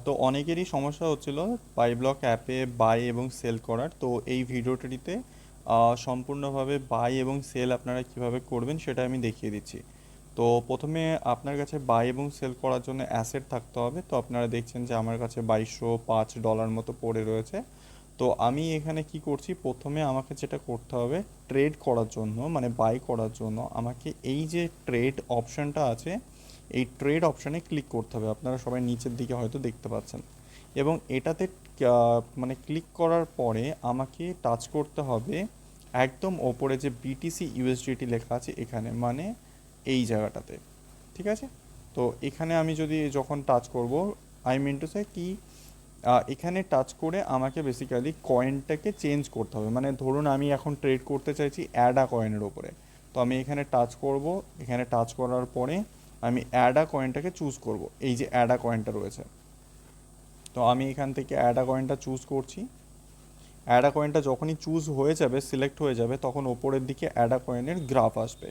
তো অনেকেরই সমস্যা হচ্ছিল বাইব্লক অ্যাপে বাই এবং সেল করার। তো এই ভিডিওটিতে সম্পূর্ণভাবে বাই এবং সেল আপনারা কিভাবে করবেন সেটা আমি দেখিয়ে দিচ্ছি। তো প্রথমে আপনার কাছে বাই এবং সেল করার জন্য অ্যাসেট থাকতে হবে। তো আপনারা দেখছেন যে আমার কাছে $2205 মতো পড়ে রয়েছে। তো আমি এখানে কি করছি, প্রথমে আমাকে যেটা করতে হবে ট্রেড করার জন্য, মানে বাই করার জন্য আমাকে এই যে ট্রেড অপশানটা আছে, এই ট্রেড অপশানে ক্লিক করতে হবে। আপনারা সবাই নিচের দিকে হয়তো দেখতে পাচ্ছেন, এবং এটাতে মানে ক্লিক করার পরে আমাকে টাচ করতে হবে একদম ওপরে যে বিটিসি ইউএসডিটি লেখা আছে এখানে, মানে এই জায়গাটাতে। ঠিক আছে? তো এখানে আমি যদি যখন টাচ করব, আই মিন টু সে কি, এখানে টাচ করে আমাকে বেসিক্যালি কয়েনটাকে চেঞ্জ করতে হবে। মানে ধরুন আমি এখন ট্রেড করতে চাইছি অ্যাডা কয়েনের ওপরে। তো আমি এখানে টাচ করব, এখানে টাচ করার পরে আমি অ্যাডা কয়েনটাকে চুজ করব, এই যে অ্যাডা কয়েনটা রয়েছে। তো আমি এখান থেকে অ্যাডা কয়েনটা চুজ করছি। অ্যাডা কয়েনটা যখনই চুজ হয়ে যাবে, সিলেক্ট হয়ে যাবে, তখন ওপরের দিকে অ্যাডা কয়েনের গ্রাফ আসবে।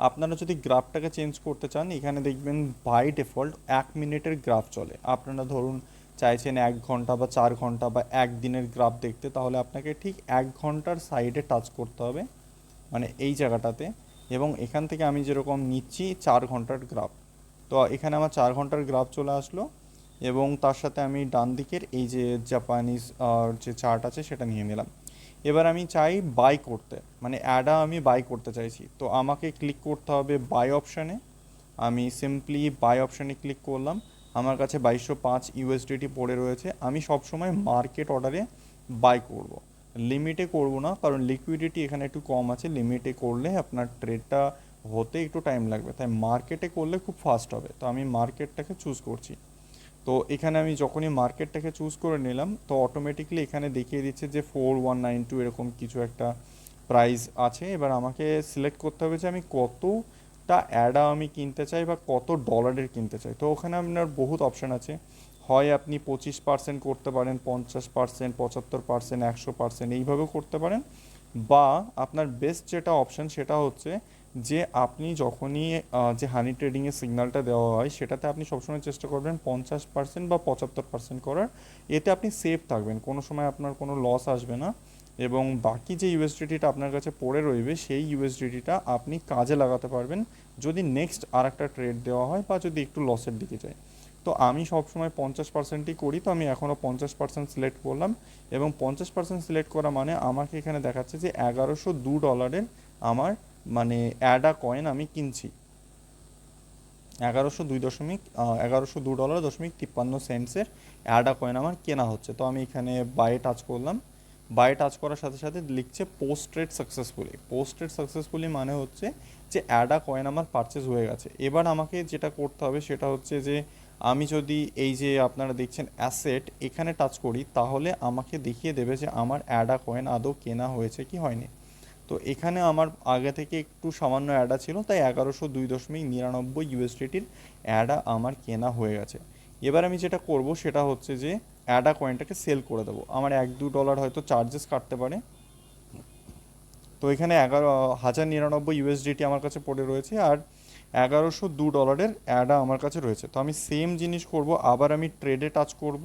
আপনারা যদি গ্রাফটাকে চেঞ্জ করতে চান, এখানে দেখবেন বাই ডিফল্ট 1 মিনিটের গ্রাফ চলে। আপনারা ধরুন চাইছেন 1 ঘন্টা বা 4 ঘন্টা বা একদিনের গ্রাফ দেখতে, তাহলে আপনাকে ঠিক 1 ঘন্টার সাইডে টাচ করতে হবে, মানে এই জায়গাটাতে। এবং এখান থেকে আমি যেরকম নিচ্ছি 4 ঘন্টার গ্রাফ, তো এখানে আমার 4 ঘন্টার গ্রাফ চলে আসলো। এবং তার সাথে আমি ডান দিকের এই যে জাপানিজ যে চার্ট আছে সেটা নিয়ে নিলাম। এবার আমি চাই বাই করতে, মানে অ্যাডা আমি বাই করতে চাইছি, তো আমাকে ক্লিক করতে হবে বাই অপশানে। আমি সিম্পলি বাই অপশানে ক্লিক করলাম। আমার কাছে 2205 ইউএসডিটি পড়ে রয়েছে। আমি সবসময় মার্কেট অর্ডারে বাই করব, লিমিটে করব না, কারণ লিকুইডিটি এখানে একটু কম আছে। লিমিটে করলে আপনার ট্রেডটা হতে একটু টাইম লাগবে, তাই মার্কেটে করলে খুব ফাস্ট হবে। তো আমি মার্কেটটাকে চুজ করছি। তো এখানে আমি যখনই মার্কেটটাকে চুজ করে নিলাম, তো অটোমেটিকলি এখানে দেখিয়ে দিচ্ছে যে 4192 এরকম কিছু একটা প্রাইস আছে। এবার আমাকে সিলেক্ট করতে হবে যে আমি কতটা অ্যাডা আমি কিনতে চাই বা কত ডলারের কিনতে চাই। তো ওখানে আপনার বহুত অপশান আছে। হয় আপনি 25% করতে পারেন, 50%, 75%, 100% এইভাবেও করতে পারেন। বা আপনার বেস্ট যেটা অপশান সেটা হচ্ছে যে আপনি যখনই যে হানি ট্রেডিংয়ের সিগন্যালটা দেওয়া হয় সেটাতে আপনি সবসময় চেষ্টা করবেন 50% বা 75% করার। এতে আপনি সেফ থাকবেন, কোনো সময় আপনার কোনো লস আসবে না। এবং বাকি যে ইউএসডিটিটা আপনার কাছে পড়ে রইবে সেই ইউএসডিটিটা আপনি কাজে লাগাতে পারবেন যদি নেক্সট আর একটা ট্রেড দেওয়া হয় বা যদি একটু লসের দিকে যায়। তো আমি সবসময় 50%ই করি, তো আমি এখনও 50% সিলেক্ট করলাম। এবং 50% সিলেক্ট করা মানে আমাকে এখানে দেখাচ্ছে যে $1102 আমার, মানে অ্যাডা কয়েন আমি কিনছি। 1102.53 অ্যাডা কয়েন আমার কেনা হচ্ছে। তো আমি এখানে বাইয়ে টাচ করলাম। বাইয়ে টাচ করার সাথে সাথে লিখছে post trade successfully. Post trade successfully মানে হচ্ছে যে অ্যাডা কয়েন আমার পারচেজ হয়ে গেছে। এবার আমাকে যেটা করতে হবে সেটা হচ্ছে যে আমি যদি এই যে আপনারা দেখছেন অ্যাসেট এখানে টাচ করি, তাহলে আমাকে দেখিয়ে দেবে যে আমার অ্যাডা কয়েন আদৌ কেনা হয়েছে কি হয়নি। তো এখানে আমার আগে থেকে একটু সামান্য অ্যাডা ছিল, তাই 1102.99 ইউএসডিটির অ্যাডা আমার কেনা হয়ে গেছে। এবার আমি যেটা করব সেটা হচ্ছে যে অ্যাডা কয়েনটাকে সেল করে দেবো। আমার $1-2 হয়তো চার্জেস কাটতে পারে। তো এখানে 11,099 ইউএসডিটি আমার কাছে পড়ে রয়েছে, আর $1102 অ্যাডা আমার কাছে রয়েছে। তো আমি সেম জিনিস করব, আবার আমি ট্রেডে টাচ করব।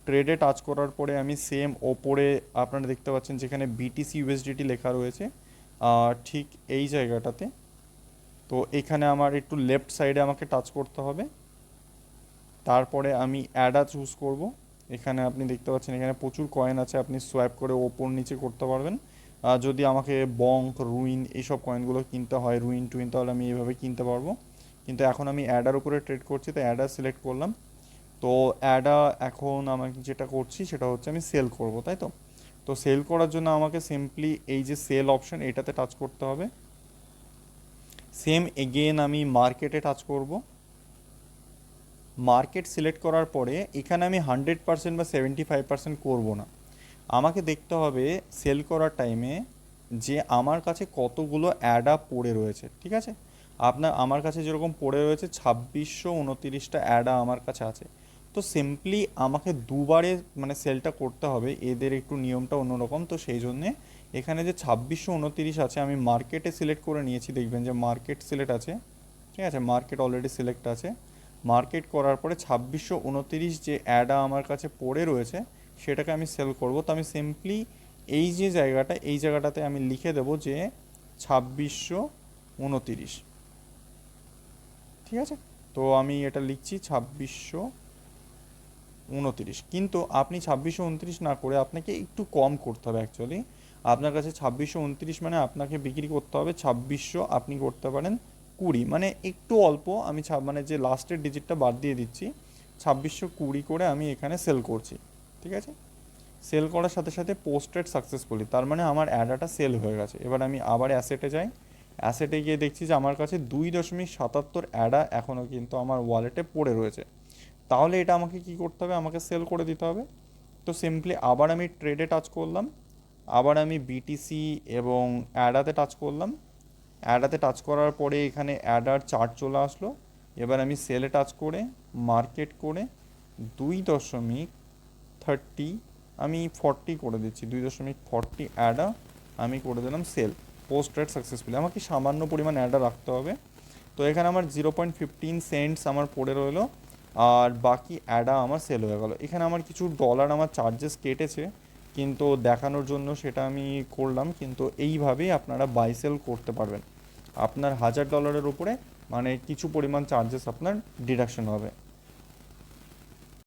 ট্রেডে টাচ করার পরে আমি সেম ওপরে আপনারা দেখতে পাচ্ছেন যেখানে বিটিসি ইউএসডিটি লেখা রয়েছে, ঠিক এই জায়গাটাতে। তো এখানে আমার একটু লেফট সাইডে আমাকে টাচ করতে হবে। তারপরে আমি অ্যাডা চুজ করব। এখানে আপনি দেখতে পাচ্ছেন এখানে প্রচুর কয়েন আছে, আপনি সোয়াইপ করে ওপর নিচে করতে পারবেন। যদি আমাকে বঙ্ক, রুইন এইসব কয়েনগুলো কিনতে হয়, রুইন টুইন, তাহলে আমি এইভাবে কিনতে পারবো। কিন্তু এখন আমি অ্যাডার উপরে ট্রেড করছি, তো অ্যাডা সিলেক্ট করলাম। তো অ্যাডা এখন আমাকে যেটা করছি সেটা হচ্ছে আমি সেল করব, তাই তো। তো সেল করার জন্য আমাকে সিম্পলি এই যে সেল অপশন এটাতে টাচ করতে হবে। সেম এগেন আমি মার্কেটে টাচ করব। মার্কেট সিলেক্ট করার পরে এখানে আমি 100% বা 75% করব না। আমাকে দেখতে হবে সেল করার টাইমে যে আমার কাছে কতগুলো অ্যাডা পড়ে রয়েছে। ঠিক আছে? আমার কাছে যেরকম পড়ে রয়েছে 2629টা অ্যাডা আমার কাছে আছে। তো সিম্পলি আমাকে দুবারে মানে সেলটা করতে হবে, এদের একটু নিয়মটা অন্যরকম। তো সেই জন্যে এখানে যে 2629 আছে আমি মার্কেটে সিলেক্ট করে নিয়েছি, দেখবেন যে মার্কেট সিলেক্ট আছে। ঠিক আছে? মার্কেট অলরেডি সিলেক্ট আছে। মার্কেট করার পরে 2629 যে অ্যাডা আমার কাছে পড়ে রয়েছে সেটাকে আমি সেল করব। তো আমি সিম্পলি এই যে জায়গাটা, এই জায়গাটাতে আমি লিখে দেব যে 2629, ঠিক আছে? তো আমি এটা লিখছি 2629, কিন্তু আপনি 2629 না করে আপনাকে একটু কম করতে হবে অ্যাকচুয়ালি। আপনার কাছে 2629 মানে আপনাকে বিক্রি করতে হবে 2600, আপনি করতে পারেন 20, মানে একটু অল্প। আমি মানে যে লাস্টের ডিজিটটা বাদ দিয়ে দিচ্ছি, 2620 করে আমি এখানে সেল করছি, ঠিক আছে? সেল করার সাথে সাথে পোস্টেড সাকসেসফুলি, তার মানে আমার অ্যাডাটা সেল হয়ে গেছে। এবার আমি আবার অ্যাসেটে যাই, অ্যাসেটে গিয়ে দেখছি যে আমার কাছে 2.77 অ্যাডা এখনও কিন্তু আমার ওয়ালেটে পড়ে রয়েছে। তাহলে এটা আমাকে কি করতে হবে, আমাকে সেল করে দিতে হবে। তো সিম্পলি আবার আমি ট্রেডে টাচ করলাম, আবার আমি বিটিসি এবং অ্যাডাতে টাচ করলাম। অ্যাডাতে টাচ করার পরে এখানে অ্যাডার চার্ট চলে আসলো। এবার আমি সেলে টাচ করে মার্কেট করে 2.30, আমি 40 করে দিচ্ছি, 2.40 অ্যাডা আমি করে দিলাম সেল, পোস্ট ট্রেড সাকসেসফুলি। আমাকে সামান্য পরিমাণ অ্যাডা রাখতে হবে। তো এখানে আমার 0.15 সেন্টস আমার পড়ে রইলো, আর বাকি অ্যাডা আমার সেল হয়ে গেল। এখানে আমার কিছু ডলার আমার চার্জেস কেটেছে, কিন্তু দেখানোর জন্য সেটা আমি করলাম। কিন্তু এইভাবেই আপনারা বাই সেল করতে পারবেন। আপনার $1000 উপরে মানে কিছু পরিমাণ চার্জেস আপনার ডিডাকশন হবে।